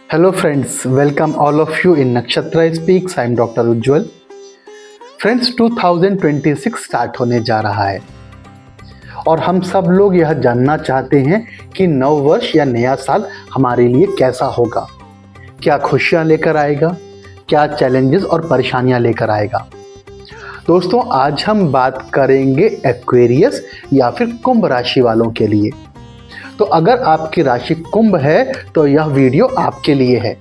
Hello friends, welcome all of you in Nakshatra Speaks. I am Dr. Ujjwal. Friends 2026 start होने जा रहा है और हम सब लोग यह जानना चाहते हैं कि नव वर्ष या नया साल हमारे लिए कैसा होगा, क्या खुशियां लेकर आएगा, क्या चैलेंजेस और परेशानियां लेकर आएगा। दोस्तों, आज हम बात करेंगे एक्वेरियस या फिर कुंभ राशि वालों के लिए। तो अगर आपकी राशि कुंभ है तो यह वीडियो आपके लिए है।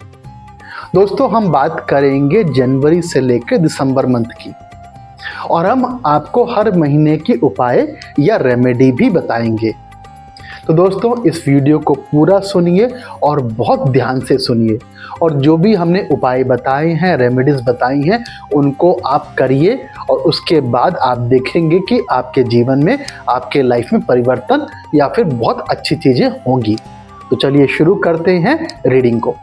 दोस्तों, हम बात करेंगे जनवरी से लेकर दिसंबर मंथ की और हम आपको हर महीने की उपाय या रेमेडी भी बताएंगे। तो दोस्तों, इस वीडियो को पूरा सुनिए और बहुत ध्यान से सुनिए और जो भी हमने उपाय बताए हैं, रेमेडीज बताई हैं, उनको आप करिए और उसके बाद आप देखेंगे कि आपके जीवन में, आपके लाइफ में परिवर्तन या फिर बहुत अच्छी चीज़ें होंगी। तो चलिए शुरू करते हैं रीडिंग को।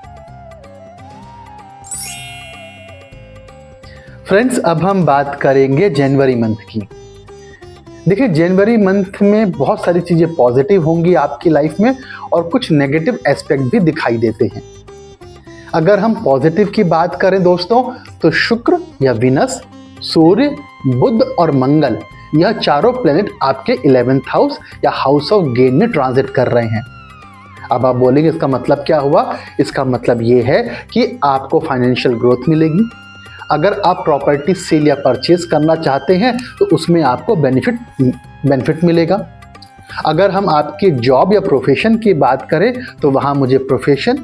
फ्रेंड्स, अब हम बात करेंगे जनवरी मंथ की। देखिए, जनवरी मंथ में बहुत सारी चीज़ें पॉजिटिव होंगी आपकी लाइफ में और कुछ नेगेटिव एस्पेक्ट भी दिखाई देते हैं। अगर हम पॉजिटिव की बात करें दोस्तों, तो शुक्र या विनस, सूर्य, बुध और मंगल, यह चारों प्लेनेट आपके 11th हाउस या हाउस ऑफ गेन में ट्रांजिट कर रहे हैं। अब आप बोलेंगे इसका मतलब क्या हुआ? इसका मतलब ये है कि आपको फाइनेंशियल ग्रोथ मिलेगी। अगर आप प्रॉपर्टी सेल या परचेज करना चाहते हैं तो उसमें आपको बेनिफिट मिलेगा। अगर हम आपके जॉब या प्रोफेशन की बात करें तो वहाँ मुझे प्रोफेशन,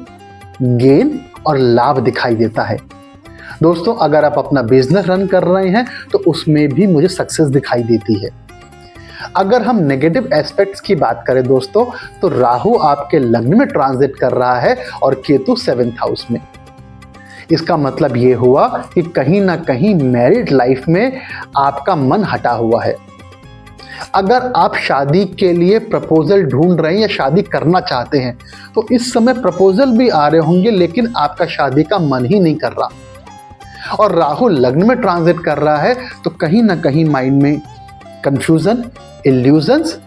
गेन और लाभ दिखाई देता है। दोस्तों, अगर आप अपना बिजनेस रन कर रहे हैं तो उसमें भी मुझे सक्सेस दिखाई देती है। अगर हम नेगेटिव एस्पेक्ट्स की बात करें दोस्तों, तो राहु आपके लग्न में ट्रांजिट कर रहा है और केतु 7th हाउस में। इसका मतलब ये हुआ कि कहीं ना कहीं मैरिड लाइफ में आपका मन हटा हुआ है। अगर आप शादी के लिए प्रपोजल ढूंढ रहे हैं या शादी करना चाहते हैं तो इस समय प्रपोजल भी आ रहे होंगे, लेकिन आपका शादी का मन ही नहीं कर रहा। और राहु लग्न में ट्रांजिट कर रहा है तो कहीं ना कहीं माइंड में कंफ्यूजन, इल्यूजन्स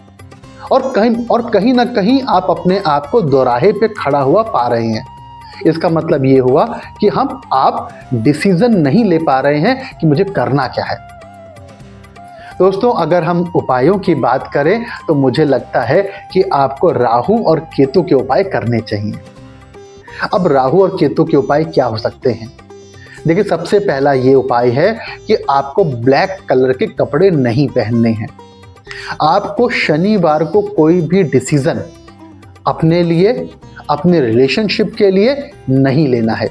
और कहीं ना कहीं आप अपने आप को दोराहे पे खड़ा हुआ पा रहे हैं। इसका मतलब ये हुआ कि आप डिसीजन नहीं ले पा रहे हैं कि मुझे करना क्या है। दोस्तों, अगर हम उपायों की बात करें तो मुझे लगता है कि आपको राहु और केतु के उपाय करने चाहिए। अब राहु और केतु के उपाय क्या हो सकते हैं? देखिए, सबसे पहला ये उपाय है कि आपको ब्लैक कलर के कपड़े नहीं पहनने हैं। आपको शनिवार को कोई भी डिसीजन अपने लिए, अपने रिलेशनशिप के लिए नहीं लेना है।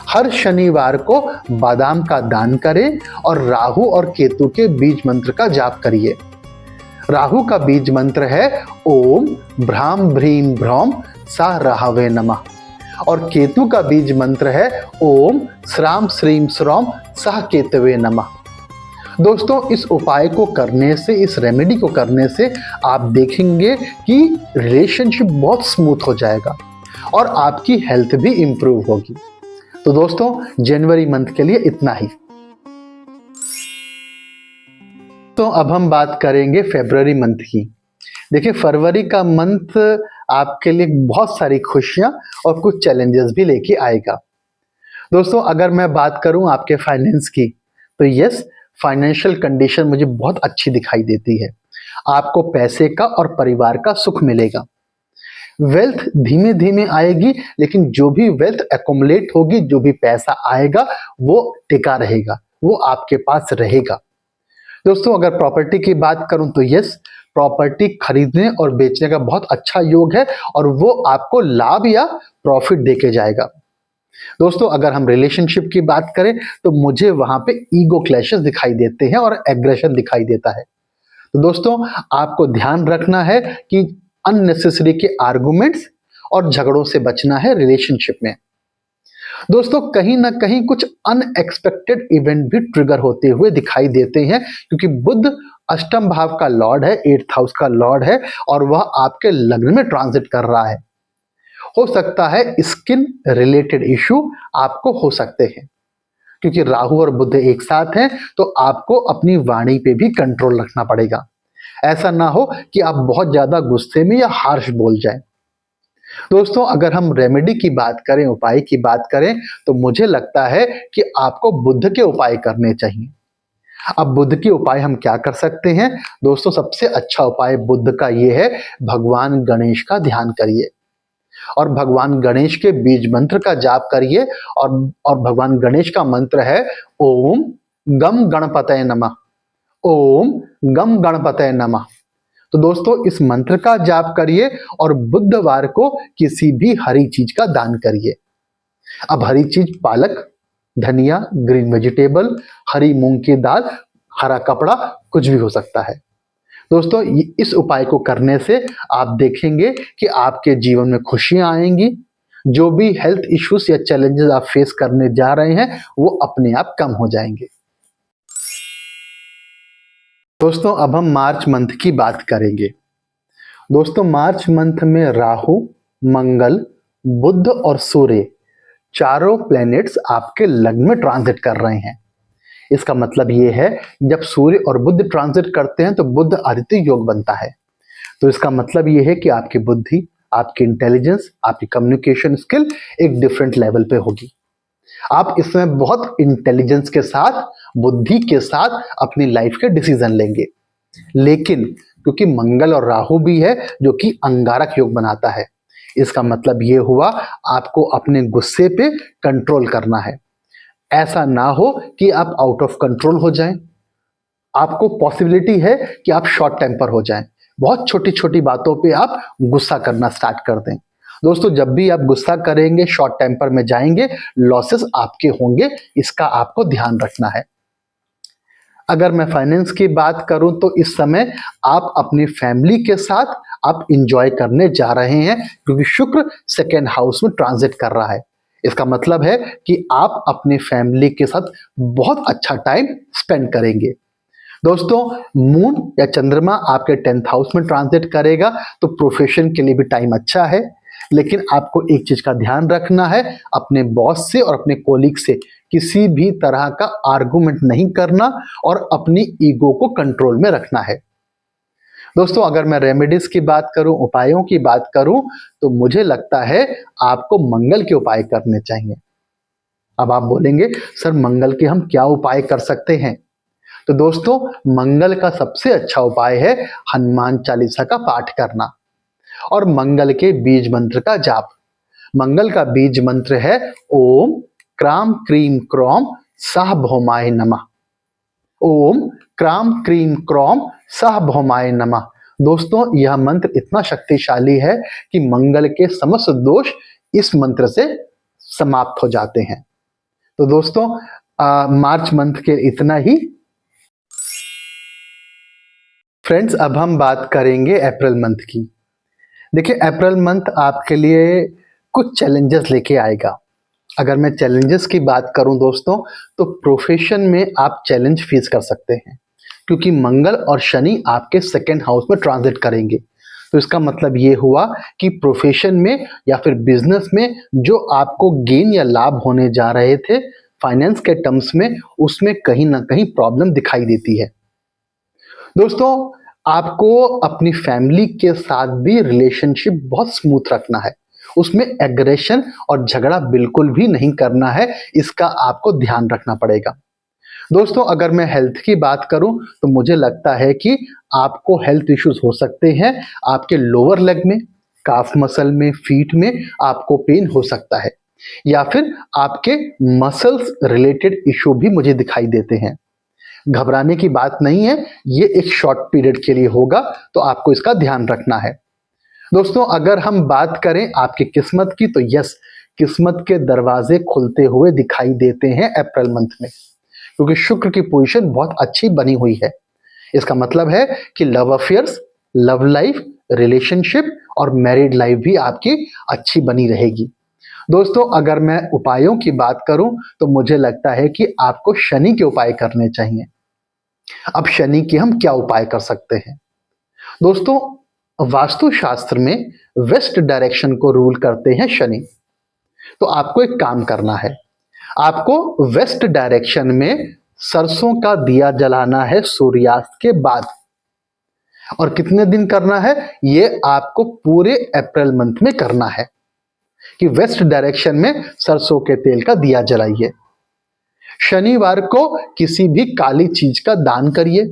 हर शनिवार को बादाम का दान करें और राहु और केतु के बीज मंत्र का जाप करिए। राहु का बीज मंत्र है ओम भ्राम भ्रीम भ्रौम सा राहवे नमः और केतु का बीज मंत्र है ओम श्राम श्रीम श्रौम सह केतवे नमः। दोस्तों, इस उपाय को करने से, इस रेमेडी को करने से आप देखेंगे कि रिलेशनशिप बहुत स्मूथ हो जाएगा और आपकी हेल्थ भी इंप्रूव होगी। तो दोस्तों, जनवरी मंथ के लिए इतना ही। तो अब हम बात करेंगे फरवरी मंथ की। देखिए, फरवरी का मंथ आपके लिए बहुत सारी खुशियां और कुछ चैलेंजेस भी लेके आएगा। दोस्तों, अगर मैं बात करूं आपके फाइनेंस की, तो यस, फाइनेंशियल कंडीशन मुझे बहुत अच्छी दिखाई देती है। आपको पैसे का और परिवार का सुख मिलेगा। वेल्थ धीमे धीमे आएगी, लेकिन जो भी वेल्थ एकोमुलेट होगी, जो भी पैसा आएगा वो टिका रहेगा, वो आपके पास रहेगा। दोस्तों, अगर प्रॉपर्टी की बात करूं तो यस, प्रॉपर्टी खरीदने और बेचने का बहुत अच्छा योग है और वो आपको लाभ या प्रॉफिट देके जाएगा। दोस्तों, अगर हम रिलेशनशिप की बात करें तो मुझे वहां पे ईगो क्लैशेस दिखाई देते हैं और एग्रेशन दिखाई देता है। तो दोस्तों, आपको ध्यान रखना है कि अननेसेसरी के आर्गुमेंट्स और झगड़ों से बचना है रिलेशनशिप में। दोस्तों, कहीं ना कहीं कुछ अनएक्सपेक्टेड इवेंट भी ट्रिगर होते हुए दिखाई देते हैं, क्योंकि बुध अष्टम भाव का लॉर्ड है, 8th हाउस का लॉर्ड है और वह आपके लग्न में ट्रांजिट कर रहा है। हो सकता है स्किन रिलेटेड इश्यू आपको हो सकते हैं, क्योंकि राहु और बुध एक साथ हैं, तो आपको अपनी वाणी पे भी कंट्रोल रखना पड़ेगा। ऐसा ना हो कि आप बहुत ज्यादा गुस्से में या हार्श बोल जाएं। दोस्तों, अगर हम रेमेडी की बात करें, उपाय की बात करें, तो मुझे लगता है कि आपको बुध के उपाय करने चाहिए। अब बुध के उपाय हम क्या कर सकते हैं? दोस्तों, सबसे अच्छा उपाय बुध का ये है, भगवान गणेश का ध्यान करिए और भगवान गणेश के बीज मंत्र का जाप करिए। और भगवान गणेश का मंत्र है ओम गम गणपतये नमः। ओम गम गणपतये नमः। तो दोस्तों, इस मंत्र का जाप करिए और बुधवार को किसी भी हरी चीज का दान करिए। अब हरी चीज पालक, धनिया, ग्रीन वेजिटेबल, हरी मूंग की दाल, हरा कपड़ा, कुछ भी हो सकता है। दोस्तों, इस उपाय को करने से आप देखेंगे कि आपके जीवन में खुशियां आएंगी। जो भी हेल्थ इश्यूज या चैलेंजेस आप फेस करने जा रहे हैं वो अपने आप कम हो जाएंगे। दोस्तों, अब हम मार्च मंथ की बात करेंगे। दोस्तों, मार्च मंथ में राहु, मंगल, बुध और सूर्य चारों प्लैनेट्स आपके लग्न में ट्रांजिट कर रहे हैं। इसका मतलब ये है, जब सूर्य और बुध ट्रांजिट करते हैं तो बुध आदित्य योग बनता है। तो इसका मतलब ये है कि आपकी बुद्धि, आपकी इंटेलिजेंस, आपकी कम्युनिकेशन स्किल एक डिफरेंट लेवल पे होगी। आप इसमें बहुत इंटेलिजेंस के साथ, बुद्धि के साथ अपनी लाइफ के डिसीजन लेंगे। लेकिन क्योंकि मंगल और राहु भी है जो कि अंगारक योग बनाता है, इसका मतलब ये हुआ आपको अपने गुस्से पे कंट्रोल करना है। ऐसा ना हो कि आप आउट ऑफ कंट्रोल हो जाएं। आपको पॉसिबिलिटी है कि आप शॉर्ट टेम्पर हो जाएं, बहुत छोटी छोटी बातों पे आप गुस्सा करना स्टार्ट कर दें। दोस्तों, जब भी आप गुस्सा करेंगे, शॉर्ट टेम्पर में जाएंगे, लॉसेस आपके होंगे, इसका आपको ध्यान रखना है। अगर मैं फाइनेंस की बात करूं तो इस समय आप अपनी फैमिली के साथ आप इंजॉय करने जा रहे हैं, क्योंकि शुक्र सेकेंड हाउस में ट्रांजिट कर रहा है। इसका मतलब है कि आप अपनी फैमिली के साथ बहुत अच्छा टाइम स्पेंड करेंगे। दोस्तों, मून या चंद्रमा आपके 10th हाउस में ट्रांजिट करेगा, तो प्रोफेशन के लिए भी टाइम अच्छा है। लेकिन आपको एक चीज का ध्यान रखना है, अपने बॉस से और अपने कोलीग से किसी भी तरह का आर्गुमेंट नहीं करना और अपनी ईगो को कंट्रोल में रखना है। दोस्तों, अगर मैं रेमेडीज की बात करूं, उपायों की बात करूं, तो मुझे लगता है आपको मंगल के उपाय करने चाहिए। अब आप बोलेंगे, सर मंगल के हम क्या उपाय कर सकते हैं? तो दोस्तों, मंगल का सबसे अच्छा उपाय है हनुमान चालीसा का पाठ करना और मंगल के बीज मंत्र का जाप। मंगल का बीज मंत्र है ओम क्राम क्रीम क्रॉम सह भौमाय नमः। ओम क्राम क्रीम क्रॉम सह भौमाय नमः। दोस्तों, यह मंत्र इतना शक्तिशाली है कि मंगल के समस्त दोष इस मंत्र से समाप्त हो जाते हैं। तो दोस्तों, मार्च मंथ के इतना ही। फ्रेंड्स, अब हम बात करेंगे अप्रैल मंथ की। देखिए, अप्रैल मंथ आपके लिए कुछ चैलेंजेस लेके आएगा। अगर मैं चैलेंजेस की बात करूं दोस्तों, तो प्रोफेशन में आप चैलेंज फेस कर सकते हैं, क्योंकि मंगल और शनि आपके सेकेंड हाउस में ट्रांजिट करेंगे। तो इसका मतलब ये हुआ कि प्रोफेशन में या फिर बिजनेस में जो आपको गेन या लाभ होने जा रहे थे फाइनेंस के टर्म्स में, उसमें कहीं ना कहीं प्रॉब्लम दिखाई देती है। दोस्तों, आपको अपनी फैमिली के साथ भी रिलेशनशिप बहुत स्मूथ रखना है। उसमें एग्रेशन और झगड़ा बिल्कुल भी नहीं करना है, इसका आपको ध्यान रखना पड़ेगा। दोस्तों, अगर मैं हेल्थ की बात करूं, तो मुझे लगता है कि आपको हेल्थ इश्यूज हो सकते हैं। आपके लोअर लेग में, काफ मसल में, फीट में आपको पेन हो सकता है, या फिर आपके मसल्स रिलेटेड इश्यू भी मुझे दिखाई देते हैं। घबराने की बात नहीं है, ये एक शॉर्ट पीरियड के लिए होगा, तो आपको इसका ध्यान रखना है। दोस्तों, अगर हम बात करें आपकी किस्मत की, तो यस, किस्मत के दरवाजे खुलते हुए दिखाई देते हैं अप्रैल मंथ में, क्योंकि शुक्र की पोजीशन बहुत अच्छी बनी हुई है। इसका मतलब है कि love affairs, love life, relationship और मैरिड लाइफ भी आपकी अच्छी बनी रहेगी। दोस्तों, अगर मैं उपायों की बात करूं, तो मुझे लगता है कि आपको शनि के उपाय करने चाहिए। अब शनि के हम क्या उपाय कर सकते हैं? दोस्तों, वास्तुशास्त्र में वेस्ट डायरेक्शन को रूल करते हैं शनि। तो आपको एक काम करना है, आपको वेस्ट डायरेक्शन में सरसों का दिया जलाना है सूर्यास्त के बाद। और कितने दिन करना है, ये आपको पूरे अप्रैल मंथ में करना है कि वेस्ट डायरेक्शन में सरसों के तेल का दिया जलाइए। शनिवार को किसी भी काली चीज का दान करिए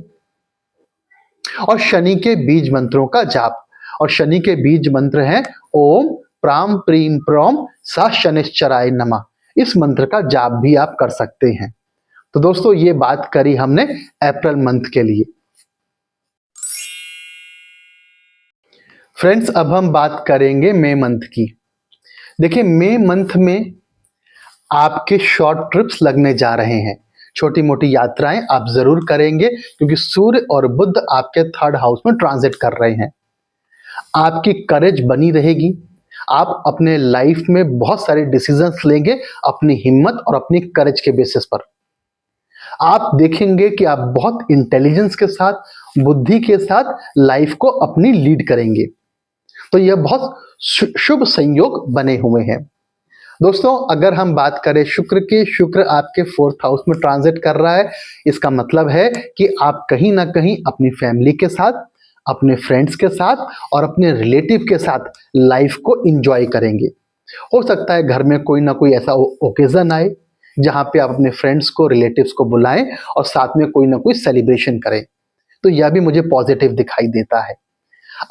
और शनि के बीज मंत्रों का जाप। और शनि के बीज मंत्र हैं ओम प्राम प्रीम प्रोम सा शनिश्चराय नमः। इस मंत्र का जाप भी आप कर सकते हैं। तो दोस्तों, ये बात करी हमने अप्रैल मंथ के लिए। फ्रेंड्स, अब हम बात करेंगे मई मंथ की। देखिए, मई मंथ में आपके शॉर्ट ट्रिप्स लगने जा रहे हैं। छोटी मोटी यात्राएं आप जरूर करेंगे क्योंकि सूर्य और बुध आपके थर्ड हाउस में ट्रांजिट कर रहे हैं। आपकी करेज बनी रहेगी। आप अपने लाइफ में बहुत सारे डिसीजंस लेंगे अपनी हिम्मत और अपनी करेज के बेसिस पर। आप देखेंगे कि आप बहुत इंटेलिजेंस के साथ, बुद्धि के साथ लाइफ को अपनी लीड करेंगे। तो यह बहुत शुभ संयोग बने हुए हैं। दोस्तों, अगर हम बात करें शुक्र की, शुक्र आपके फोर्थ हाउस में ट्रांजिट कर रहा है। इसका मतलब है कि आप कहीं ना कहीं अपनी फैमिली के साथ, अपने फ्रेंड्स के साथ और अपने रिलेटिव के साथ लाइफ को एंजॉय करेंगे। हो सकता है घर में कोई ना कोई ऐसा ओकेजन आए जहां पे आप अपने फ्रेंड्स को, रिलेटिव्स को बुलाएं और साथ में कोई ना कोई सेलिब्रेशन करें। तो यह भी मुझे पॉजिटिव दिखाई देता है।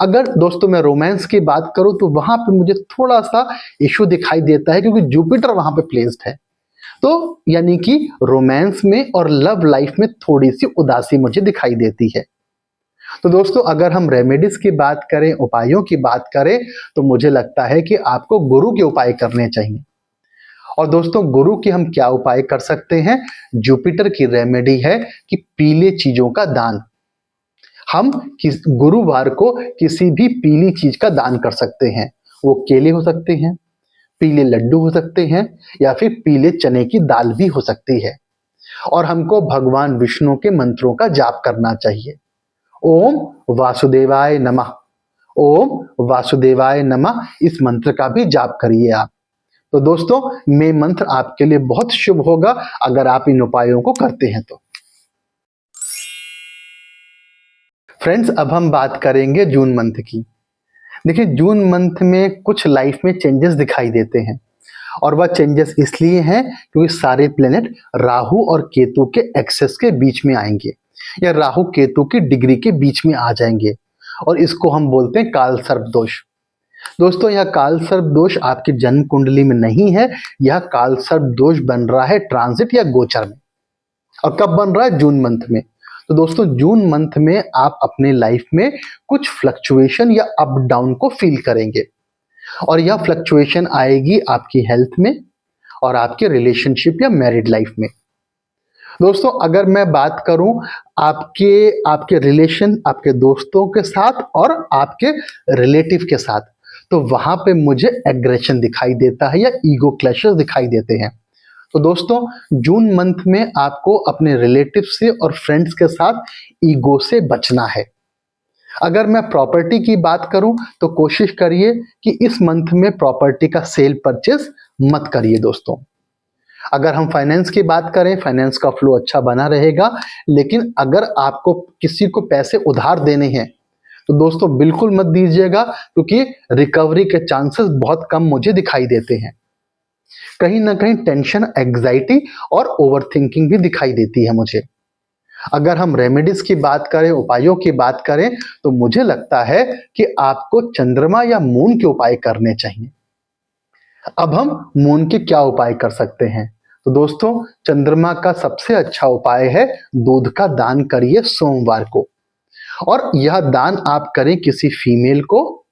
अगर दोस्तों मैं रोमांस की बात करूं तो वहां पे मुझे थोड़ा सा इशू दिखाई देता है क्योंकि जुपिटर वहां पे प्लेस्ड है। तो यानी कि रोमांस में और लव लाइफ में थोड़ी सी उदासी मुझे दिखाई देती है। तो दोस्तों, अगर हम रेमेडीज की बात करें, उपायों की बात करें, तो मुझे लगता है कि आपको गुरु के उपाय करने चाहिए। और दोस्तों, गुरु के हम क्या उपाय कर सकते हैं? जुपिटर की रेमेडी है कि पीले चीजों का दान। हम गुरुवार को किसी भी पीली चीज का दान कर सकते हैं। वो केले हो सकते हैं, पीले लड्डू हो सकते हैं, या फिर पीले चने की दाल भी हो सकती है। और हमको भगवान विष्णु के मंत्रों का जाप करना चाहिए। ओम वासुदेवाय नमः, ओम वासुदेवाय नमः, इस मंत्र का भी जाप करिए आप। तो दोस्तों, मई मंत्र आपके लिए बहुत शुभ होगा अगर आप इन उपायों को करते हैं तो। फ्रेंड्स, अब हम बात करेंगे जून मंथ की। देखिए, जून मंथ में कुछ लाइफ में चेंजेस दिखाई देते हैं और वह चेंजेस इसलिए हैं क्योंकि सारे प्लेनेट राहु और केतु के एक्सेस के बीच में आएंगे या राहु केतु की डिग्री के बीच में आ जाएंगे और इसको हम बोलते हैं काल सर्प दोष। दोस्तों, यह काल सर्प दोष आपकी जन्म कुंडली में नहीं है। यह काल सर्प दोष बन रहा है ट्रांजिट या गोचर में। और कब बन रहा है? जून मंथ में। तो दोस्तों, जून मंथ में आप अपने लाइफ में कुछ फ्लक्चुएशन या अप डाउन को फील करेंगे और यह फ्लक्चुएशन आएगी आपकी हेल्थ में और आपके रिलेशनशिप या मैरिड लाइफ में। दोस्तों, अगर मैं बात करूं आपके रिलेशन, आपके दोस्तों के साथ और आपके रिलेटिव के साथ, तो वहां पे मुझे एग्रेशन दिखाई देता है या ईगो क्लैशेस दिखाई देते हैं। तो दोस्तों, जून मंथ में आपको अपने रिलेटिव से और फ्रेंड्स के साथ ईगो से बचना है। अगर मैं प्रॉपर्टी की बात करूं तो कोशिश करिए कि इस मंथ में प्रॉपर्टी का सेल परचेस मत करिए दोस्तों। अगर हम फाइनेंस की बात करें, फाइनेंस का फ्लो अच्छा बना रहेगा, लेकिन अगर आपको किसी को पैसे उधार देने हैं तो दोस्तों बिल्कुल मत दीजिएगा क्योंकि रिकवरी के चांसेस बहुत कम मुझे दिखाई देते हैं। कहीं ना कहीं टेंशन, एग्जाइटी और ओवरथिंकिंग भी दिखाई देती है मुझे। अगर हम रेमेडीज की बात करें, उपायों की बात करें, तो मुझे लगता है कि आपको चंद्रमा या मून के उपाय करने चाहिए। अब हम मून के क्या उपाय कर सकते हैं? तो दोस्तों, चंद्रमा का सबसे अच्छा उपाय है दूध का दान करिए सोमवार को। और यह दान आप करें किसी फीमेल को,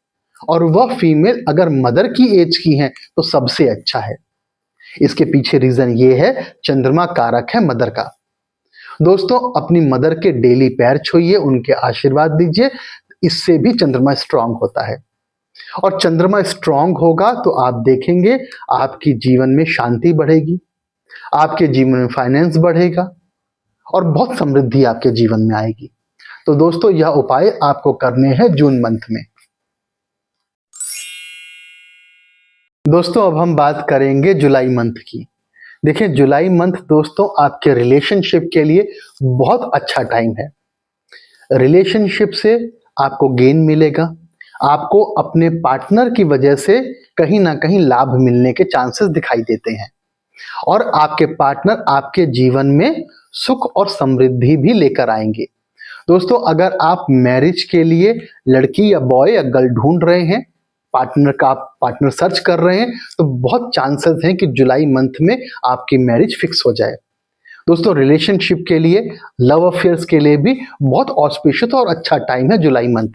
और वह फीमेल अगर मदर की एज की है तो सबसे अच्छा है। इसके पीछे रीजन ये है, चंद्रमा कारक है मदर का। दोस्तों, अपनी मदर के डेली पैर छूइए, उनके आशीर्वाद दीजिए। इससे भी चंद्रमा स्ट्रांग होता है और चंद्रमा स्ट्रांग होगा तो आप देखेंगे आपकी जीवन में शांति बढ़ेगी, आपके जीवन में फाइनेंस बढ़ेगा और बहुत समृद्धि आपके जीवन में आएगी। तो दोस्तों, यह उपाय आपको करने हैं जून मंथ में। दोस्तों, अब हम बात करेंगे जुलाई मंथ की। देखिए, जुलाई मंथ दोस्तों आपके रिलेशनशिप के लिए बहुत अच्छा टाइम है। रिलेशनशिप से आपको गेन मिलेगा। आपको अपने पार्टनर की वजह से कहीं ना कहीं लाभ मिलने के चांसेस दिखाई देते हैं और आपके पार्टनर आपके जीवन में सुख और समृद्धि भी लेकर आएंगे। दोस्तों, अगर आप मैरिज के लिए लड़की या बॉय या गर्ल ढूंढ रहे हैं, पार्टनर सर्च कर रहे हैं, तो बहुत चांसेस हैं कि जुलाई मंथ में आपकी मैरिज फिक्स हो जाए। दोस्तों, रिलेशनशिप के लिए, लव अफेयर्स के लिए भी बहुत ऑस्पिशियस और अच्छा टाइम है जुलाई मंथ।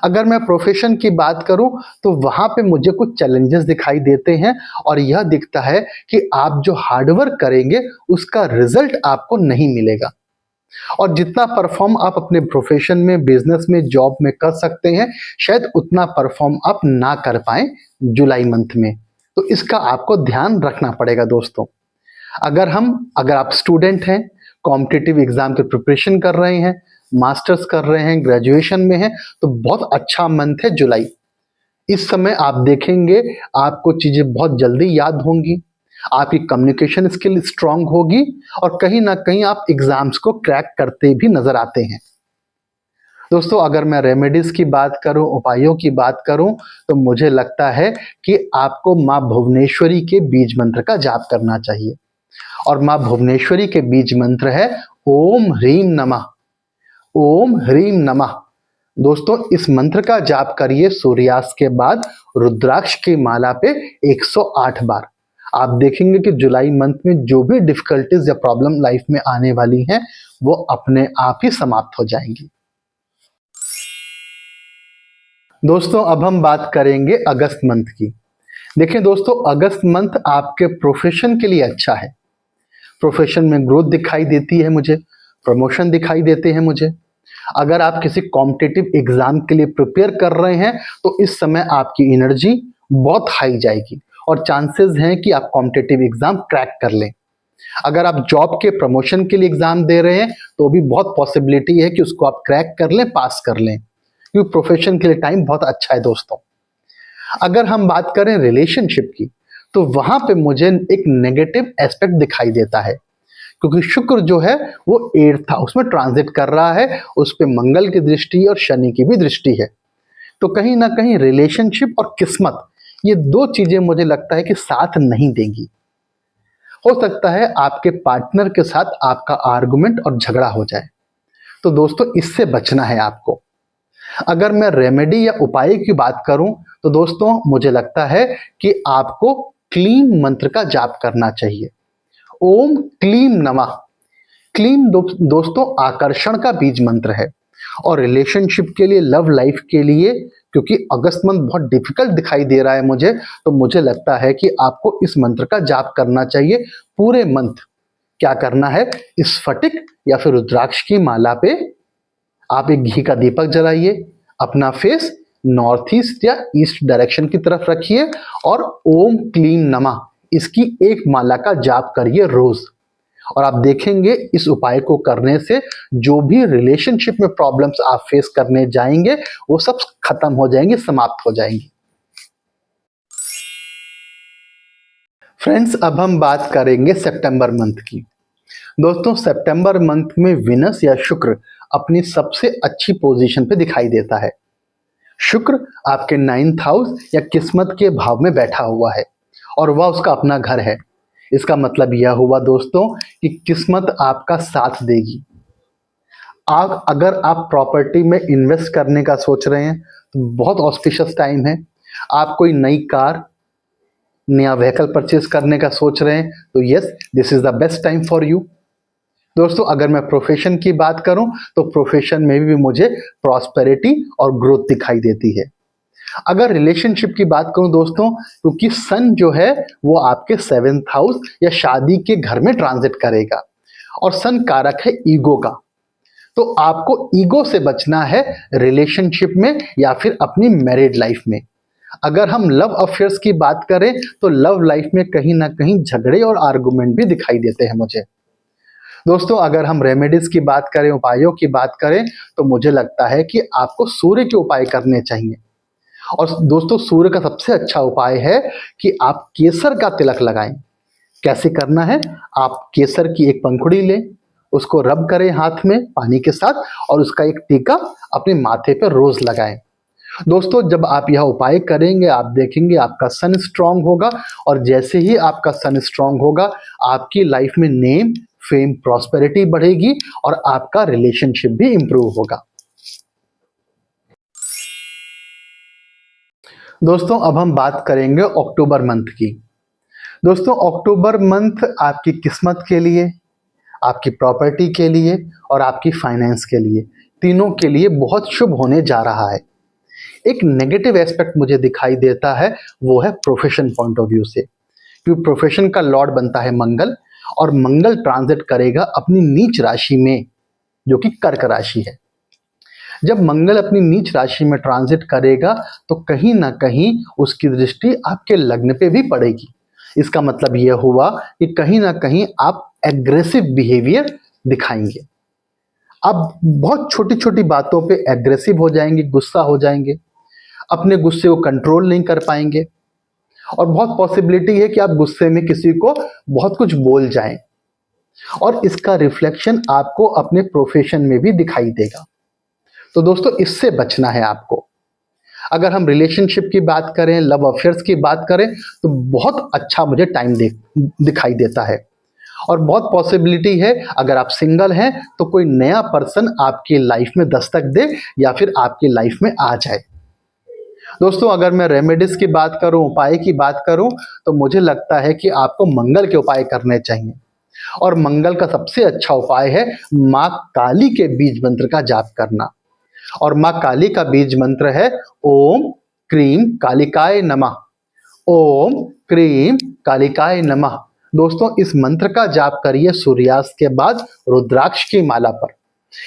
अगर मैं प्रोफेशन की बात करूं तो वहां पे मुझे कुछ चैलेंजेस दिखाई देते हैं और यह दिखता है कि आप जो हार्डवर्क करेंगे उसका रिजल्ट आपको नहीं मिलेगा और जितना परफॉर्म आप अपने प्रोफेशन में, बिजनेस में, जॉब में कर सकते हैं, शायद उतना परफॉर्म आप ना कर पाए जुलाई मंथ में। तो इसका आपको ध्यान रखना पड़ेगा दोस्तों। अगर आप स्टूडेंट हैं, कॉम्पिटिटिव एग्जाम की प्रिपरेशन कर रहे हैं, मास्टर्स कर रहे हैं, ग्रेजुएशन में हैं, तो बहुत अच्छा मंथ है जुलाई। इस समय आप देखेंगे आपको चीजें बहुत जल्दी याद होंगी, आपकी कम्युनिकेशन स्किल स्ट्रांग होगी और कहीं ना कहीं आप एग्जाम्स को क्रैक करते भी नजर आते हैं। दोस्तों, अगर मैं रेमेडीज की बात करूं, उपायों की बात करूं, तो मुझे लगता है कि आपको माँ भुवनेश्वरी के बीज मंत्र का जाप करना चाहिए और माँ भुवनेश्वरी के बीज मंत्र है ओम ह्रीम नमः। ओम ह्रीम नमः। दोस्तों, इस मंत्र का जाप करिए सूर्यास्त के बाद रुद्राक्ष की माला पे 108 बार। आप देखेंगे कि जुलाई मंथ में जो भी डिफिकल्टीज या प्रॉब्लम लाइफ में आने वाली हैं वो अपने आप ही समाप्त हो जाएंगी। दोस्तों, अब हम बात करेंगे अगस्त मंथ की। देखिए दोस्तों, अगस्त मंथ आपके प्रोफेशन के लिए अच्छा है। प्रोफेशन में ग्रोथ दिखाई देती है मुझे, प्रमोशन दिखाई देते हैं मुझे। अगर आप किसी कॉम्पिटिटिव एग्जाम के लिए प्रिपेयर कर रहे हैं तो इस समय आपकी एनर्जी बहुत हाई जाएगी और चांसेस हैं कि आप कॉम्पिटिटिव एग्जाम क्रैक कर लें। अगर आप जॉब के प्रमोशन के लिए एग्जाम दे रहे हैं तो भी बहुत पॉसिबिलिटी है कि उसको आप क्रैक कर लें, पास कर लें, क्योंकि प्रोफेशन के लिए टाइम बहुत अच्छा है दोस्तों। अगर हम बात करें रिलेशनशिप की तो वहां पे मुझे एक नेगेटिव एस्पेक्ट दिखाई देता है, क्योंकि शुक्र जो है वो 8th हाउस में ट्रांजिट कर रहा है, उस पे मंगल की दृष्टि और शनि की भी दृष्टि है। तो कहीं ना कहीं रिलेशनशिप और किस्मत, ये दो चीजें मुझे लगता है कि साथ नहीं देंगी। हो सकता है आपके पार्टनर के साथ आपका आर्गुमेंट और झगड़ा हो जाए, तो दोस्तों इससे बचना है आपको। अगर मैं रेमेडी या उपाय की बात करूं तो दोस्तों मुझे लगता है कि आपको क्लीम मंत्र का जाप करना चाहिए। ओम क्लीम नमः। क्लीम दोस्तों आकर्षण का बीज मंत्र है और रिलेशनशिप के लिए, लव लाइफ के लिए, क्योंकि अगस्त मंथ बहुत डिफिकल्ट दिखाई दे रहा है मुझे, तो मुझे लगता है कि आपको इस मंत्र का जाप करना चाहिए पूरे मंथ। क्या करना है, स्फटिक या फिर रुद्राक्ष की माला पे आप एक घी का दीपक जलाइए, अपना फेस नॉर्थ ईस्ट या ईस्ट डायरेक्शन की तरफ रखिए और ओम क्लीम नमः इसकी एक माला का जाप करिए रोज। और आप देखेंगे इस उपाय को करने से जो भी रिलेशनशिप में प्रॉब्लम्स आप फेस करने जाएंगे वो सब खत्म हो जाएंगे, समाप्त हो जाएंगी। फ्रेंड्स, अब हम बात करेंगे सितंबर मंथ की। दोस्तों, सितंबर मंथ में विनस या शुक्र अपनी सबसे अच्छी पोजीशन पे दिखाई देता है। शुक्र आपके 9th हाउस या किस्मत के भाव में बैठा हुआ है और वह उसका अपना घर है। इसका मतलब यह हुआ दोस्तों कि किस्मत आपका साथ देगी। अगर आप प्रॉपर्टी में इन्वेस्ट करने का सोच रहे हैं तो बहुत ऑस्पिशियस टाइम है। आप कोई नई कार, नया व्हीकल परचेज करने का सोच रहे हैं तो yes, this is the best time for you. दोस्तों, अगर मैं प्रोफेशन की बात करूं तो प्रोफेशन में भी मुझे प्रॉस्पेरिटी और ग्रोथ दिखाई देती है। अगर रिलेशनशिप की बात करूं दोस्तों, क्योंकि सन जो है वो आपके 7th हाउस या शादी के घर में ट्रांजिट करेगा और सन कारक है ईगो का, तो आपको ईगो से बचना है रिलेशनशिप में या फिर अपनी मैरिड लाइफ में। अगर हम लव अफेयर्स की बात करें तो लव लाइफ में कहीं ना कहीं झगड़े और आर्गुमेंट भी दिखाई देते हैं मुझे। दोस्तों, अगर हम रेमेडीज की बात करें, उपायों की बात करें, तो मुझे लगता है कि आपको सूर्य के उपाय करने चाहिए। और दोस्तों, सूर्य का सबसे अच्छा उपाय है कि आप केसर का तिलक लगाएं। कैसे करना है, आप केसर की एक पंखुड़ी लें, उसको रब करें हाथ में पानी के साथ और उसका एक टीका अपने माथे पर रोज लगाएं। दोस्तों, जब आप यह उपाय करेंगे आप देखेंगे आपका सन स्ट्रांग होगा, और जैसे ही आपका सन स्ट्रांग होगा आपकी लाइफ में नेम, फेम, प्रॉस्पेरिटी बढ़ेगी और आपका रिलेशनशिप भी इंप्रूव होगा। दोस्तों, अब हम बात करेंगे अक्टूबर मंथ की। दोस्तों, अक्टूबर मंथ आपकी किस्मत के लिए, आपकी प्रॉपर्टी के लिए और आपकी फाइनेंस के लिए, तीनों के लिए बहुत शुभ होने जा रहा है। एक नेगेटिव एस्पेक्ट मुझे दिखाई देता है, वो है प्रोफेशन पॉइंट ऑफ व्यू से, क्योंकि प्रोफेशन का लॉर्ड बनता है मंगल, और मंगल ट्रांजिट करेगा अपनी नीच राशि में, जो कि कर्क राशि है। जब मंगल अपनी नीच राशि में ट्रांजिट करेगा तो कहीं ना कहीं उसकी दृष्टि आपके लग्न पे भी पड़ेगी। इसका मतलब यह हुआ कि कहीं ना कहीं आप एग्रेसिव बिहेवियर दिखाएंगे। आप बहुत छोटी छोटी बातों पे एग्रेसिव हो जाएंगे, गुस्सा हो जाएंगे, अपने गुस्से को कंट्रोल नहीं कर पाएंगे, और बहुत पॉसिबिलिटी है कि आप गुस्से में किसी को बहुत कुछ बोल जाएं, और इसका रिफ्लेक्शन आपको अपने प्रोफेशन में भी दिखाई देगा। तो दोस्तों, इससे बचना है आपको। अगर हम रिलेशनशिप की बात करें, लव अफेयर्स की बात करें, तो बहुत अच्छा मुझे टाइम दिखाई देता है, और बहुत पॉसिबिलिटी है अगर आप सिंगल हैं तो कोई नया पर्सन आपकी लाइफ में दस्तक दे या फिर आपकी लाइफ में आ जाए। दोस्तों, अगर मैं रेमेडीज की बात करूं, उपाय की बात करूं, तो मुझे लगता है कि आपको मंगल के उपाय करने चाहिए, और मंगल का सबसे अच्छा उपाय है माँ काली के बीज मंत्र का जाप करना। और माँ काली का बीज मंत्र है ओम क्रीम कालिकाय नमः, ओम क्रीम कालिकाय नमः। दोस्तों, इस मंत्र का जाप करिए सूर्यास्त के बाद रुद्राक्ष की माला पर।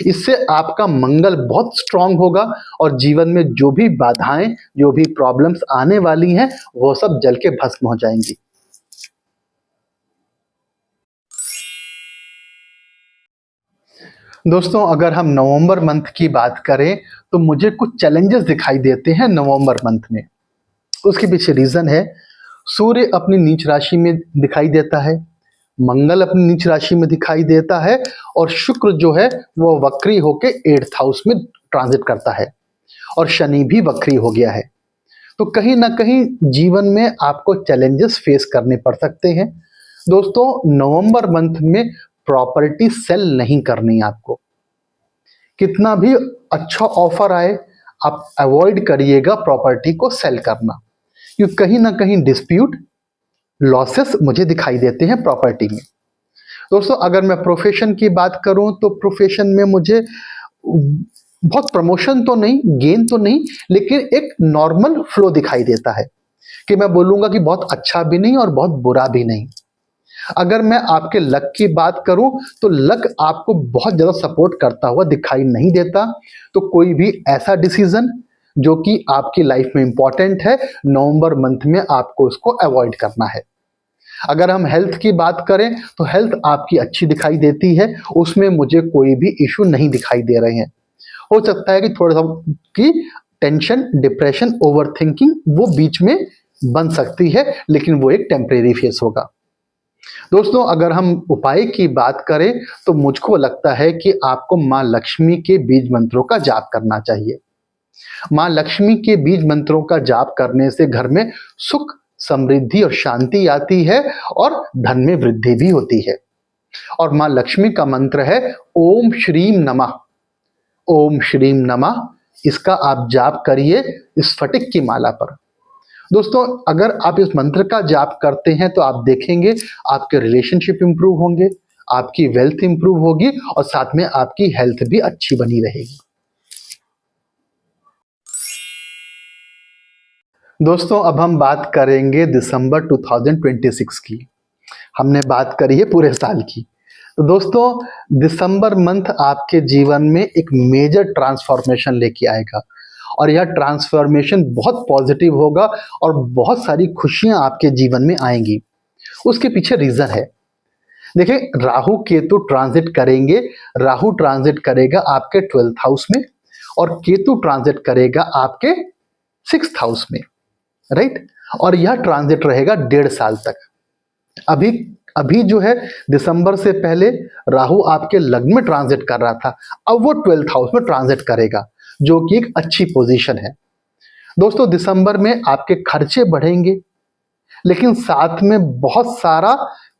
इससे आपका मंगल बहुत स्ट्रांग होगा, और जीवन में जो भी बाधाएं, जो भी प्रॉब्लम्स आने वाली हैं, वो सब जल के भस्म हो जाएंगी। दोस्तों, अगर हम नवंबर मंथ की बात करें तो मुझे कुछ चैलेंजेस दिखाई देते हैं नवंबर मंथ में। उसके पीछे रीजन है, सूर्य अपनी नीच राशि में दिखाई देता है, मंगल अपनी नीच राशि में दिखाई देता है, और शुक्र जो है वो वक्री होके 8th हाउस में ट्रांजिट करता है, और शनि भी वक्री हो गया है। तो कहीं ना कहीं जीवन में आपको चैलेंजेस फेस करने पड़ सकते हैं। दोस्तों, नवंबर मंथ में प्रॉपर्टी सेल नहीं करनी आपको। कितना भी अच्छा ऑफर आए, आप अवॉइड करिएगा प्रॉपर्टी को सेल करना, क्योंकि कहीं ना कहीं डिस्प्यूट, लॉसेस मुझे दिखाई देते हैं प्रॉपर्टी में। दोस्तों, अगर मैं प्रोफेशन की बात करूं तो प्रोफेशन में मुझे बहुत प्रमोशन तो नहीं, गेन तो नहीं, लेकिन एक नॉर्मल फ्लो दिखाई देता है, कि मैं बोलूंगा कि बहुत अच्छा भी नहीं और बहुत बुरा भी नहीं। अगर मैं आपके लक की बात करूं तो लक आपको बहुत ज्यादा सपोर्ट करता हुआ दिखाई नहीं देता। तो कोई भी ऐसा डिसीजन जो कि आपकी लाइफ में इंपॉर्टेंट है, नवंबर मंथ में आपको उसको अवॉइड करना है। अगर हम हेल्थ की बात करें तो हेल्थ आपकी अच्छी दिखाई देती है, उसमें मुझे कोई भी इशू नहीं दिखाई दे रहे हैं। हो सकता है कि थोड़ा सा की टेंशन, डिप्रेशन, ओवर थिंकिंग वो बीच में बन सकती है, लेकिन वो एक टेम्परेरी फेस होगा। दोस्तों, अगर हम उपाय की बात करें तो मुझको लगता है कि आपको माँ लक्ष्मी के बीज मंत्रों का जाप करना चाहिए। माँ लक्ष्मी के बीज मंत्रों का जाप करने से घर में सुख, समृद्धि और शांति आती है, और धन में वृद्धि भी होती है। और माँ लक्ष्मी का मंत्र है ओम श्रीम नमः, ओम श्रीम नमः। इसका आप जाप करिए स्फटिक की माला पर। दोस्तों, अगर आप इस मंत्र का जाप करते हैं तो आप देखेंगे आपके रिलेशनशिप इंप्रूव होंगे, आपकी वेल्थ इंप्रूव होगी, और साथ में आपकी हेल्थ भी अच्छी बनी रहेगी। दोस्तों, अब हम बात करेंगे दिसंबर 2026 की। हमने बात करी है पूरे साल की। तो दोस्तों, दिसंबर मंथ आपके जीवन में एक मेजर ट्रांसफॉर्मेशन लेके आएगा, और यह ट्रांसफॉर्मेशन बहुत पॉजिटिव होगा, और बहुत सारी खुशियां आपके जीवन में आएंगी। उसके पीछे रीजन है, देखिए, राहु केतु ट्रांजिट करेंगे। राहु ट्रांजिट करेगा आपके 12th हाउस में, और केतु ट्रांजिट करेगा आपके 6th हाउस में, राइट। और यह ट्रांजिट रहेगा 1.5 साल तक। अभी अभी जो है दिसंबर से पहले राहु आपके लग्न में ट्रांजिट कर रहा था, अब वो 12th हाउस में ट्रांजिट करेगा, जो कि एक अच्छी पोजीशन है। दोस्तों दिसंबर में आपके खर्चे बढ़ेंगे, लेकिन साथ में बहुत सारा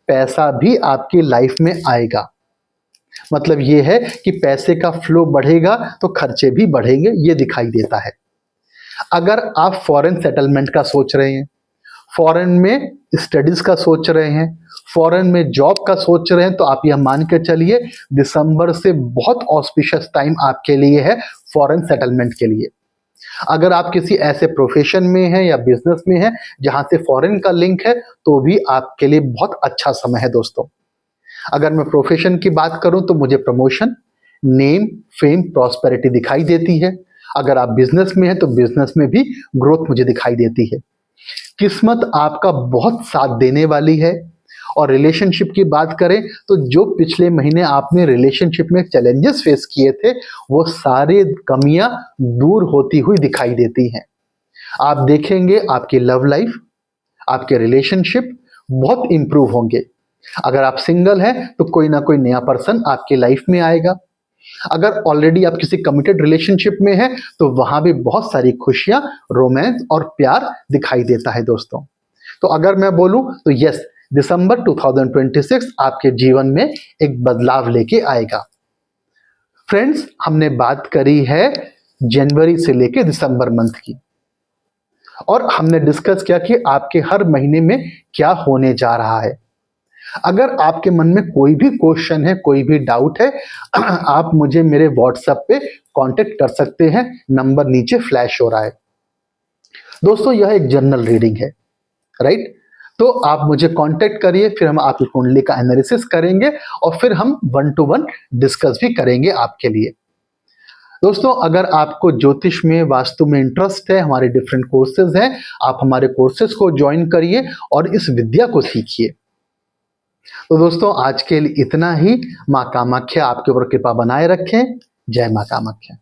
पैसा भी आपकी लाइफ में आएगा। मतलब ये है कि पैसे का फ्लो बढ़ेगा तो खर्चे भी बढ़ेंगे, ये दिखाई देता है। अगर आप फॉरेन सेटलमेंट का सोच रहे हैं, फॉरेन में स्टडीज का सोच रहे हैं, फॉरेन में जॉब का सोच रहे हैं, तो आप यह मान के चलिए दिसंबर से बहुत ऑस्पिशियस टाइम आपके लिए है फॉरेन सेटलमेंट के लिए। अगर आप किसी ऐसे प्रोफेशन में हैं या बिजनेस में हैं जहां से फॉरेन का लिंक है, तो भी आपके लिए बहुत अच्छा समय है दोस्तों। अगर मैं प्रोफेशन की बात करूं तो मुझे प्रमोशन, नेम, फेम, प्रॉस्पेरिटी दिखाई देती है। अगर आप बिजनेस में हैं तो बिजनेस में भी ग्रोथ मुझे दिखाई देती है। किस्मत आपका बहुत साथ देने वाली है। और रिलेशनशिप की बात करें तो जो पिछले महीने आपने रिलेशनशिप में चैलेंजेस फेस किए थे, वो सारे कमियां दूर होती हुई दिखाई देती हैं। आप देखेंगे आपकी लव लाइफ, आपके रिलेशनशिप बहुत इंप्रूव होंगे। अगर आप सिंगल हैं तो कोई ना कोई नया पर्सन आपकी लाइफ में आएगा। अगर ऑलरेडी आप किसी कमिटेड रिलेशनशिप में हैं तो वहां भी बहुत सारी खुशियां, रोमांस और प्यार दिखाई देता है दोस्तों। तो अगर मैं बोलूं तो यस, दिसंबर 2026 आपके जीवन में एक बदलाव लेके आएगा। फ्रेंड्स, हमने बात करी है जनवरी से लेके दिसंबर मंथ की, और हमने डिस्कस किया कि आपके हर महीने में क्या होने जा रहा है। अगर आपके मन में कोई भी क्वेश्चन है, कोई भी डाउट है, आप मुझे मेरे व्हाट्सएप पे कांटेक्ट कर सकते हैं, नंबर नीचे फ्लैश हो रहा है। दोस्तों यह एक जनरल रीडिंग है, राइट? तो आप मुझे कांटेक्ट करिए, फिर हम आपकी कुंडली का एनालिसिस करेंगे और फिर हम 1 to 1 डिस्कस भी करेंगे आपके लिए। दोस्तों अगर आपको ज्योतिष में, वास्तु में इंटरेस्ट है, हमारे डिफरेंट कोर्सेज हैं, आप हमारे कोर्सेज को ज्वाइन करिए और इस विद्या को सीखिए। तो दोस्तों आज के लिए इतना ही। माँ कामाख्या आपके ऊपर कृपा बनाए रखें। जय माँ कामाख्या।